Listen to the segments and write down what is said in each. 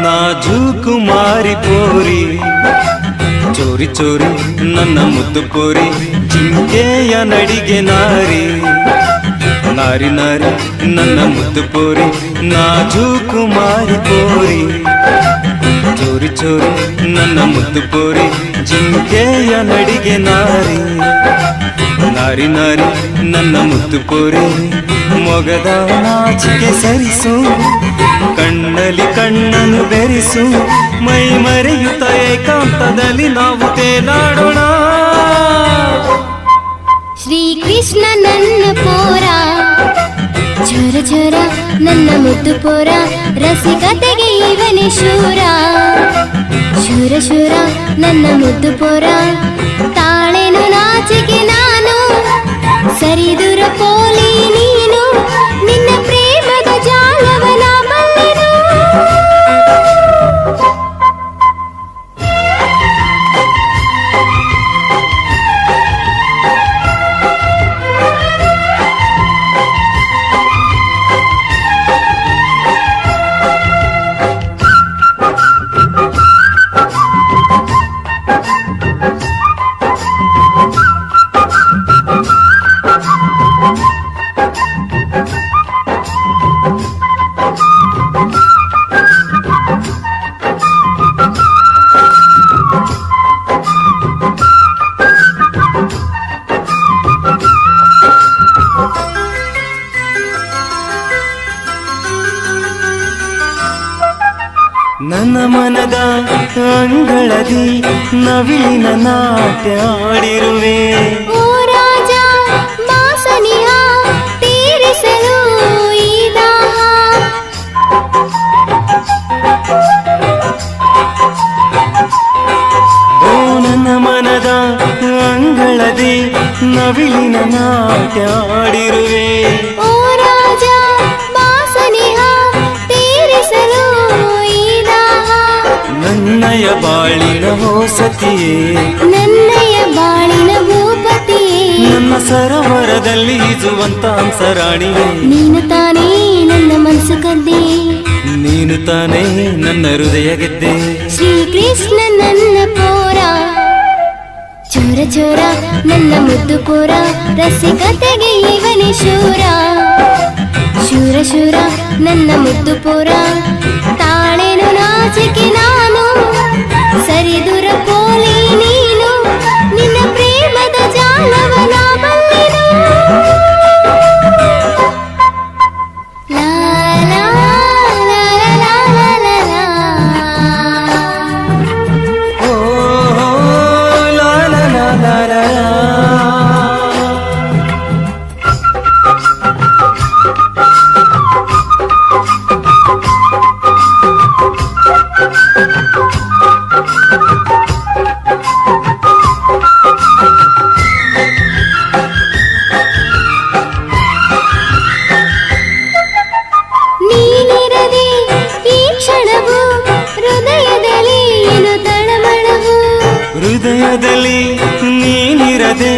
ನಾಜು ಕುಮಾರಿ ಪೋರಿ ಚೋರಿ ಚೋರಿ ನನ್ನ ಮುದ್ದು ಪೋರಿ ಜಿಂಕೆಯ ನಡಿಗೆ ನಾರಿ ನಾರಿ ನಾರಿ ನನ್ನ ಮುದ್ದು ಪೋರಿ ನಾಜು ಕುಮಾರಿ ಪೋರಿ ಚೋರಿ ಚೋರಿ ನನ್ನ ಮುದ್ದು ಪೋರಿ ಜಿಂಕೆಯ ನಡಿಗೆ ನಾರಿ ನಾರಿ ನಾರಿ ನನ್ನ ಮುದ್ದು ಪೋರಿ ಮೊಗದ ನಾಚಿಕೆ ಸರಿಸು ಕಣ್ಣಲ್ಲಿ ಕಣ್ಣನ್ನು ಬೆರೆಸು ಮೈ ಮರೆಯುತ್ತ ಏಕಾಂತದಲ್ಲಿ ನಾವು ತೇಲಾಡೋಣ ಶ್ರೀಕೃಷ್ಣ ನನ್ನ ಪೋರ ಚೋರ ಚೋರ ನನ್ನ ಮುದ್ದು ಪೋರ ರಸಿಕತೆಗೆ ಇವನೇ ಶೂರ ಶೂರ ಶೂರ ನನ್ನ ಮುದ್ದು ಪೋರ ತಾಳೆನು ನಾಚಿಕೆ ನಾನು ಸರಿದುರ ಪೋಲಿ ನೀನು ನಿನ್ನ ಪ್ರೇಮದ ಜಾಲವನ ಬಲ್ಲೆನು ನನ್ನ ಮನದ ಅಂಗಳದಿ ನವಿಲಿನ ನಾಟ್ಯ ಆಡಿರುವೆ ಓ ರಾಜ ಮಾಸನಿಯ ತೀರಿಸಲು ಈ ದಾಹ ಓ ನನ್ನ ಮನದ ಅಂಗಳದಿ ನವಿಲಿನ ನಾಟ್ಯ ಆಡಿರುವೆ ಓ ರಾಜ ಮಾಸನಿಯ ತೀರಿಸಲು ಈ ದಾಹ ನನ್ನಯ ಬಾಳಿನ ಹೊಸತಿಯೇ ನನ್ನಯ ಬಾಳಿನ ಭೂಪತಿಯೇ ನನ್ನ ಸರೋವರದಲ್ಲಿ ಈಜುವಂತ ಹಂಸರಾಣಿಯೇ ನೀನು ತಾನೇ ನನ್ನ ಮನಸ್ಸು ಕದ್ದೆ ನೀನು ತಾನೇ ನನ್ನ ಹೃದಯ ಗೆದ್ದೆ ಶ್ರೀಕೃಷ್ಣ ನನ್ನ ಪೋರ ಚೋರ ಚೋರ ನನ್ನ ಮುದ್ದು ಪೋರ ರಸಿಕತೆಗೆ ಇವನೇ ಶೂರ ಶೂರ ಶೂರ ನನ್ನ ಮುದ್ದು ಪೋರ ತಾಳೆನು ನಾಚಿಕೆ ನಾನು ಸರಿದುರ ಪೋಲಿ ನೀನು ನಿನ್ನ ಪ್ರೇಮದ ಜಾಲವನ ಬಲ್ಲೆನು ಲಾ ಲಾ ಲಾ ಲಾ ಲಾ ಲಾ ಲಾ. ಓ ಲಾ ಲಾ ಲಾ ಲಾ ಲಾ. ನೀನಿರದೆ ಈ ಕ್ಷಣವು ಹೃದಯದಲ್ಲಿ ಏನು ತಳಮಳವು ಹೃದಯದಲ್ಲಿ ನೀನಿರದೆ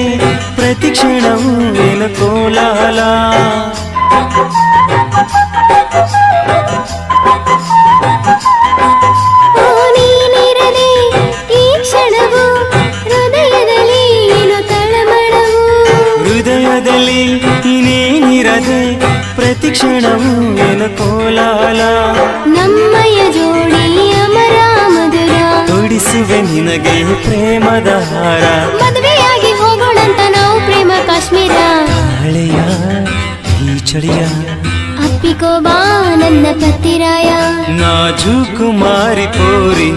ಪ್ರತಿ ಕ್ಷಣವೂ ಏನು ಕೋಲಾಹಲ ಓ ನೀನಿರದೆ ಈ ಕ್ಷಣವು ಹೃದಯದಲ್ಲಿ ಏನು ತಳಮಳವು ಹೃದಯದಲ್ಲಿ ನೀನಿರದೆ ಪ್ರತಿ ಕ್ಷಣವೂ ಏನು ಕೋಲಾಹಲ ನಮ್ಮಯ ಜೋಡಿ ಅಮರ ಮಧುರ ತೊಡಿಸುವೆ ನಿನಗೆ ಪ್ರೇಮದ ಹಾರ ಮದುವೆಯಾಗಿ ಹೋಗೋಣಂತ ನಾವು ಪ್ರೇಮ ಕಾಶ್ಮೀರ ಹಳೆಯ ಈ ಚಳಿಯ ಅಪ್ಪಿಕೋ ಬಾ ನನ್ನ ಪತ್ತಿರಾಯ ನಾಜು ಕುಮಾರಿ ಪೋರಿ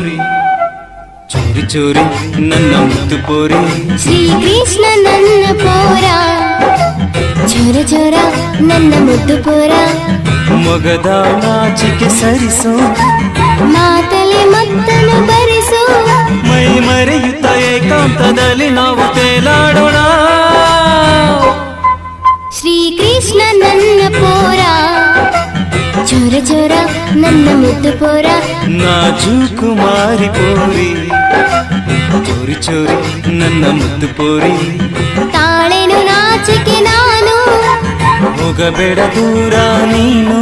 ಚೋರಿ ಚೋರಿ ನನ್ನ ಮುದ್ದು ಪೋರಿ ಶ್ರೀಕೃಷ್ಣ ನನ್ನ ಪೋರ ಚೋರ ಚೋರ ನನ್ನ ಮುದ್ದು ಪೋರ ಮೊಗದ ನಾಚಿಕೆ ಸರಿಸು ಮಾತಲೆ ಮತ್ತನು ಬರೆಸು ಮೈ ಮರೆಯುತ್ತ ಏಕಾಂತದಲ್ಲಿ ನಾವು ತೇಲಾಡೋಣ ಶ್ರೀಕೃಷ್ಣ ನನ್ನ ಪೋರ ಚೋರ ಚೋರ ನನ್ನ ಮುದ್ದು ಪೋರ ನಾಜು ಕುಮಾರಿ ಪೋರಿ ಚೋರಿ ಚೋರಿ ನನ್ನ ಮುದ್ದು ಪೋರಿ ತಾಳೆನು ನಾಚಿಕೆ ನಾನು ಹೋಗಬೇಡ ದೂರ ನೀನು